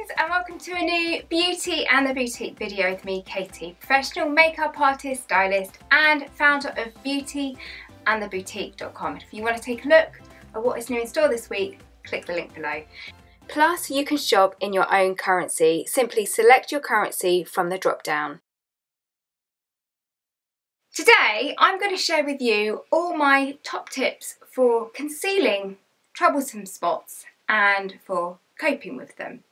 guys, and welcome to a new Beauty and the Boutique video with me, Katie, professional makeup artist, stylist and founder of beautyandtheboutique.com. If you want to take a look at what is new in store this week, click the link below. Plus, you can shop in your own currency. Simply select your currency from the drop down. Today, I'm going to share with you all my top tips for concealing troublesome spots and for coping with them.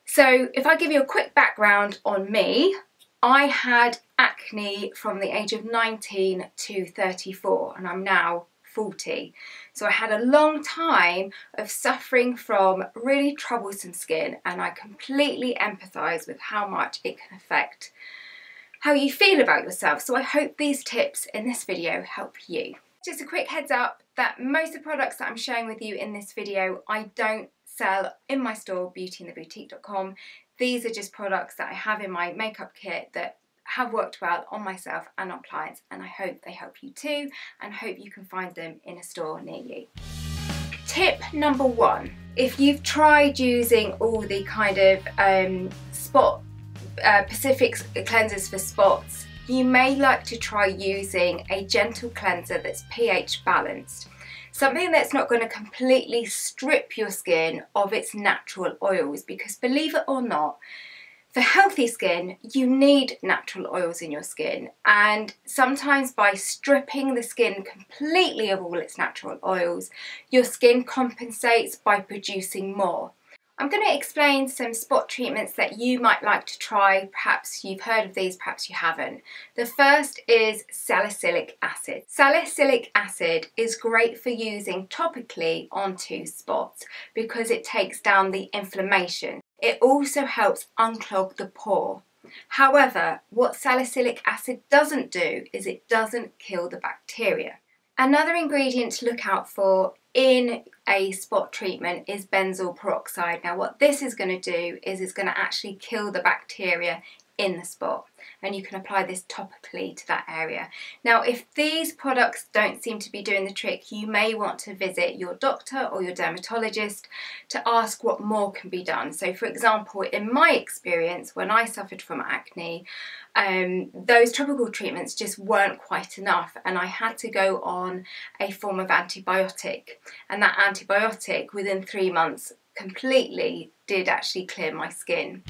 So if I give you a quick background on me, I had acne from the age of 19 to 34 and I'm now 40. So I had a long time of suffering from really troublesome skin, and I completely empathise with how much it can affect how you feel about yourself. So I hope these tips in this video help you. Just a quick heads up that most of the products that I'm sharing with you in this video I don't sell in my store, beautyandtheboutique.com. These are just products that I have in my makeup kit that have worked well on myself and on clients, and I hope they help you too, and hope you can find them in a store near you. Tip number one, if you've tried using all the kind of specific cleansers for spots, you may like to try using a gentle cleanser that's pH balanced. Something that's not going to completely strip your skin of its natural oils, because believe it or not, for healthy skin you need natural oils in your skin, and sometimes by stripping the skin completely of all its natural oils, your skin compensates by producing more. I'm going to explain some spot treatments that you might like to try. Perhaps you've heard of these, perhaps you haven't. The first is salicylic acid. Salicylic acid is great for using topically onto spots because it takes down the inflammation. It also helps unclog the pore. However, what salicylic acid doesn't do is it doesn't kill the bacteria. Another ingredient to look out for in a spot treatment is benzoyl peroxide. Now what this is going to do is it's going to actually kill the bacteria in the spot, and you can apply this topically to that area. Now if these products don't seem to be doing the trick, you may want to visit your doctor or your dermatologist to ask what more can be done. So for example, in my experience when I suffered from acne, those topical treatments just weren't quite enough, and I had to go on a form of antibiotic, and that antibiotic within 3 months completely did actually clear my skin.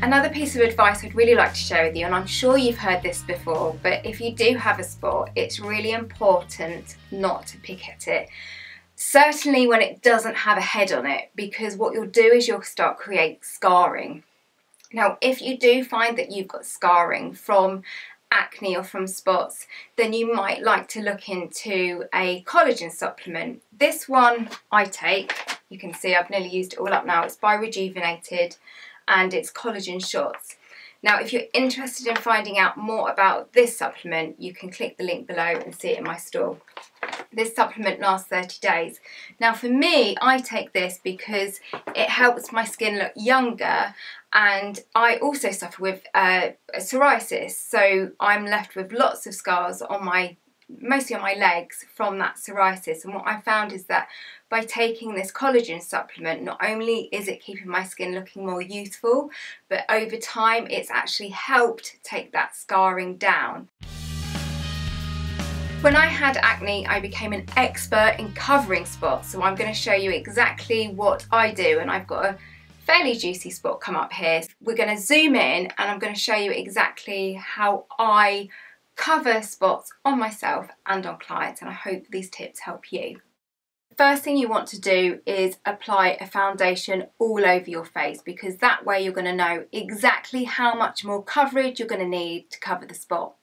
Another piece of advice I'd really like to share with you, and I'm sure you've heard this before, but if you do have a spot, it's really important not to pick at it. Certainly when it doesn't have a head on it, because what you'll do is you'll start create scarring. Now if you do find that you've got scarring from acne or from spots, then you might like to look into a collagen supplement. This one I take, you can see I've nearly used it all up now, it's by Rejuvenated and it's collagen shots. Now if you're interested in finding out more about this supplement, you can click the link below and see it in my store. This supplement lasts 30 days. Now for me, I take this because it helps my skin look younger, and I also suffer with psoriasis, so I'm left with lots of scars on mostly on my legs from that psoriasis. And what I found is that by taking this collagen supplement, not only is it keeping my skin looking more youthful, but over time it's actually helped take that scarring down. When I had acne, I became an expert in covering spots, so I'm going to show you exactly what I do, and I've got a fairly juicy spot come up here. We're going to zoom in and I'm going to show you exactly how I cover spots on myself and on clients, and I hope these tips help you. First thing you want to do is apply a foundation all over your face, because that way you're going to know exactly how much more coverage you're going to need to cover the spot.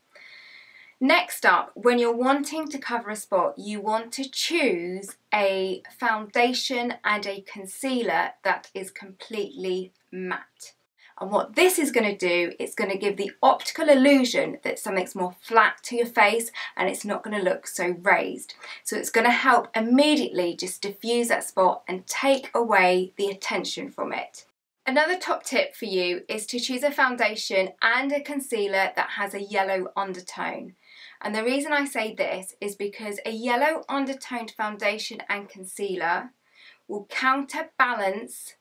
Next up, when you're wanting to cover a spot, you want to choose a foundation and a concealer that is completely matte. And what this is going to do, it's going to give the optical illusion that something's more flat to your face and it's not going to look so raised. So it's going to help immediately just diffuse that spot and take away the attention from it. Another top tip for you is to choose a foundation and a concealer that has a yellow undertone. And the reason I say this is because a yellow undertoned foundation and concealer will counterbalance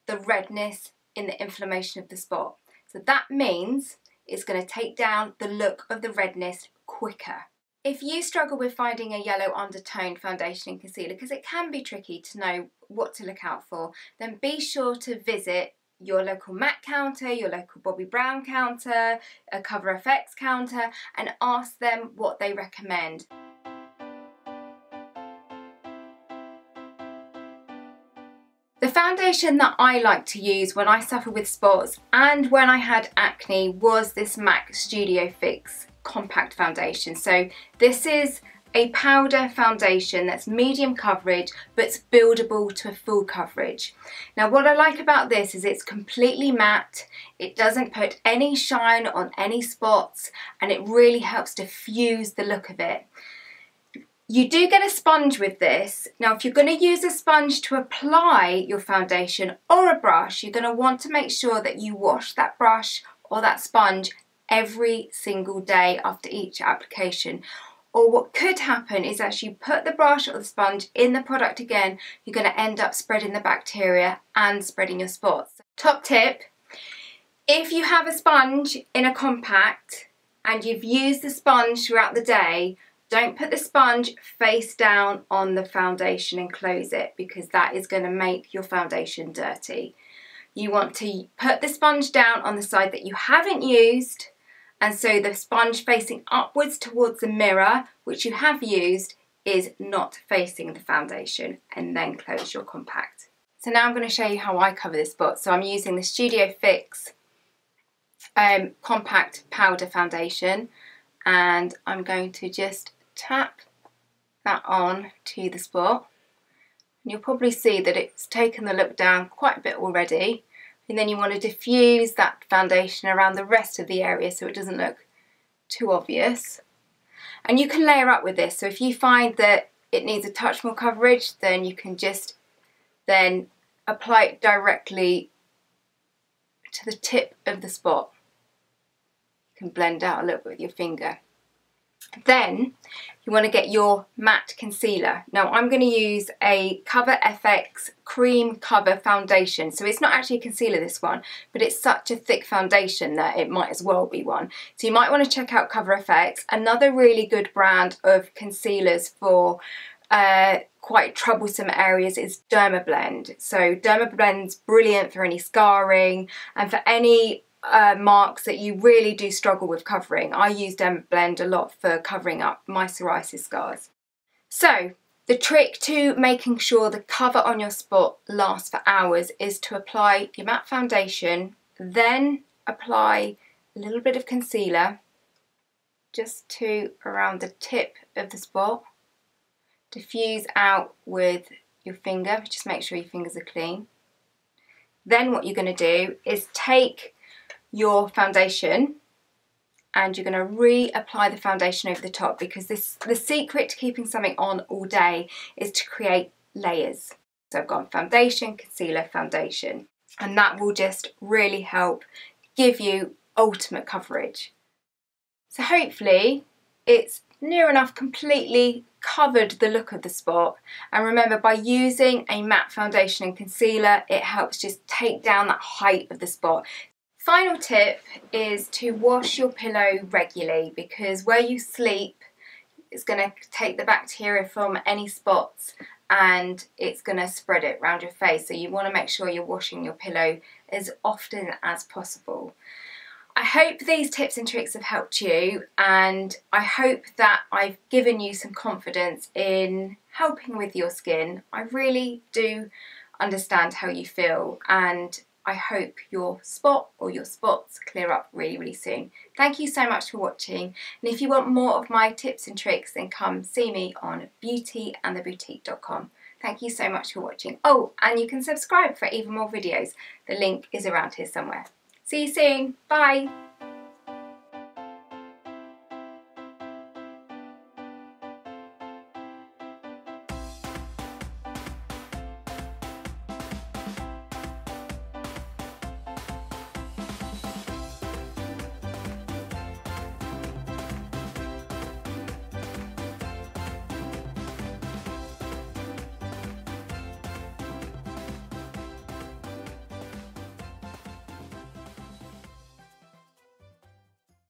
the redness in the inflammation of the spot. So that means it's going to take down the look of the redness quicker. If you struggle with finding a yellow undertone foundation and concealer, because it can be tricky to know what to look out for, then be sure to visit your local MAC counter, your local Bobbi Brown counter, a Cover FX counter, and ask them what they recommend. The foundation that I like to use when I suffer with spots and when I had acne was this MAC Studio Fix Compact Foundation. So this is a powder foundation that's medium coverage but it's buildable to a full coverage. Now what I like about this is it's completely matte, it doesn't put any shine on any spots, and it really helps diffuse the look of it. You do get a sponge with this. Now if you're going to use a sponge to apply your foundation or a brush, you're going to want to make sure that you wash that brush or that sponge every single day after each application. Or what could happen is as you put the brush or the sponge in the product again, you're going to end up spreading the bacteria and spreading your spots. Top tip, if you have a sponge in a compact and you've used the sponge throughout the day, don't put the sponge face down on the foundation and close it, because that is going to make your foundation dirty. You want to put the sponge down on the side that you haven't used, and so the sponge facing upwards towards the mirror, which you have used, is not facing the foundation, and then close your compact. So now I'm going to show you how I cover this spot. So I'm using the Studio Fix Compact Powder Foundation, and I'm going to just tap that on to the spot, and you'll probably see that it's taken the look down quite a bit already, and then you want to diffuse that foundation around the rest of the area so it doesn't look too obvious. And you can layer up with this, so if you find that it needs a touch more coverage, then you can just then apply it directly to the tip of the spot. You can blend out a little bit with your finger. Then you want to get your matte concealer. Now I'm going to use a Cover FX Cream Cover Foundation. So it's not actually a concealer, this one, but it's such a thick foundation that it might as well be one. So you might want to check out Cover FX. Another really good brand of concealers for quite troublesome areas is Dermablend. So Dermablend's brilliant for any scarring and for any marks that you really do struggle with covering. I use Dermablend a lot for covering up my psoriasis scars. So the trick to making sure the cover on your spot lasts for hours is to apply your matte foundation, then apply a little bit of concealer just to around the tip of the spot. Diffuse out with your finger, just make sure your fingers are clean. Then what you're going to do is take your foundation and you're going to reapply the foundation over the top, because the secret to keeping something on all day is to create layers. So I've got foundation, concealer, foundation, and that will just really help give you ultimate coverage. So hopefully it's near enough completely covered the look of the spot, and remember, by using a matte foundation and concealer, it helps just take down that height of the spot. Final tip is to wash your pillow regularly, because where you sleep it's going to take the bacteria from any spots and it's going to spread it around your face, so you want to make sure you're washing your pillow as often as possible. I hope these tips and tricks have helped you, and I hope that I've given you some confidence in helping with your skin. I really do understand how you feel, and I hope your spot or your spots clear up really, really soon. Thank you so much for watching, and if you want more of my tips and tricks, then come see me on beautyandtheboutique.com. Thank you so much for watching. Oh, and you can subscribe for even more videos. The link is around here somewhere. See you soon. Bye.